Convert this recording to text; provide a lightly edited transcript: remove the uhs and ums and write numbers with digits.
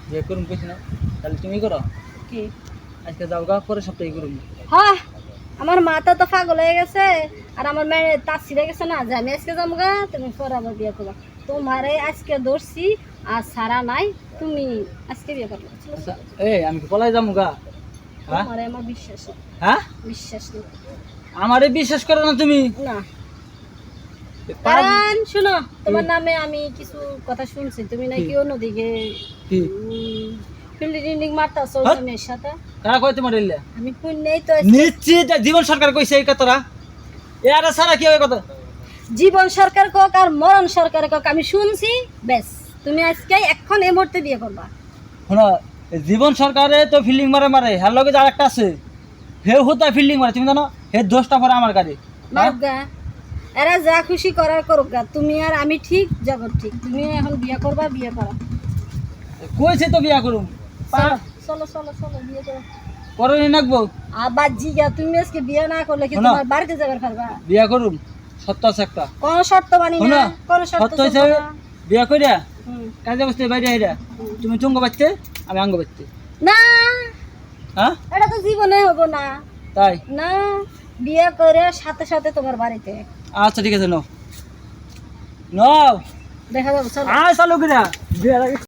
বিয়ে করুম কইছ না তাহলে তুমি করো কি আজকে যাও গা পরে সপ্তাহে করুম হ্যাঁ আমার মাথা তো পাগল হয়ে গেছে আর আমার মেয়ে তার ছিঁড়ে গেছে না যে আমি আজকে যাবো গা তুমি পরে আবার বিয়ে করবা তোমারে আজকে ধরছি আর সারা নাই তুমি আজকে বিয়ে করবে আচ্ছা এই আমি কি পলাই যাবো গা হ্যাঁ তোমারে আমার বিশ্বাস নেই হ্যাঁ বিশ্বাস নেই আমারে বিশ্বাস করো না তুমি না কারণ শুনো তোমার নামে আমি কিছু কথা শুনছি তুমি নাকি অন্যদিকে কি ফিল্ডিং মারতাছো হ্যাঁ? মেয়ের সাথে কারা কয় তোমার এলে আমি শুনলেই তো নিশ্চিত জীবন সরকার কইছে এই কথাটা এরা সারা কি হবে কথা জীবন সরকার কক আর মরণ সরকার কক আমি শুনছি বেশ তুমি আজকে এখন এই মুহূর্তে বিয়ে করবা শোনো জীবন সরকারে তো ফিল্ডিং মারে মারে হ্যার লগে যার একটা আছে হে হুতা ফিল্ডিং মারে তুমি জানো হে দোষটা পরে আমার গাড়ি মারগা এরা যা খুশি করার করুক গা তুমি আর আমি ঠিক জগৎ ঠিক তুমি এখন বিয়ে করবা বিয়ে করা কইছে তো বিয়া করুম চলো চলো চলো বিয়ে করো পরে নাকবো আবার জিগা তুমি আজকে বিয়ে না করলে কি শোনো। তোমার বাড়িতে যাবার পারবা বিয়া করুম সত্য আছে একটা কোন শর্ত মানি শোনো, না কোন শর্ত সত্য চলবে হিসাবে না। বিয়া কইরা হুম। কাজে বসতে বাইরে হেরা তুমি চুঙ্গ বাচ্চে আমি আঙ্গ বাচ্চে না হ্যাঁ এটা তো জীবনে হবো না তাই না বিয়ে করে সাথে সাথে তোমার বাড়িতে আচ্ছা ঠিক আছে নাও নাও দেখা যাবে চলো আয় চালু কিনা বিয়া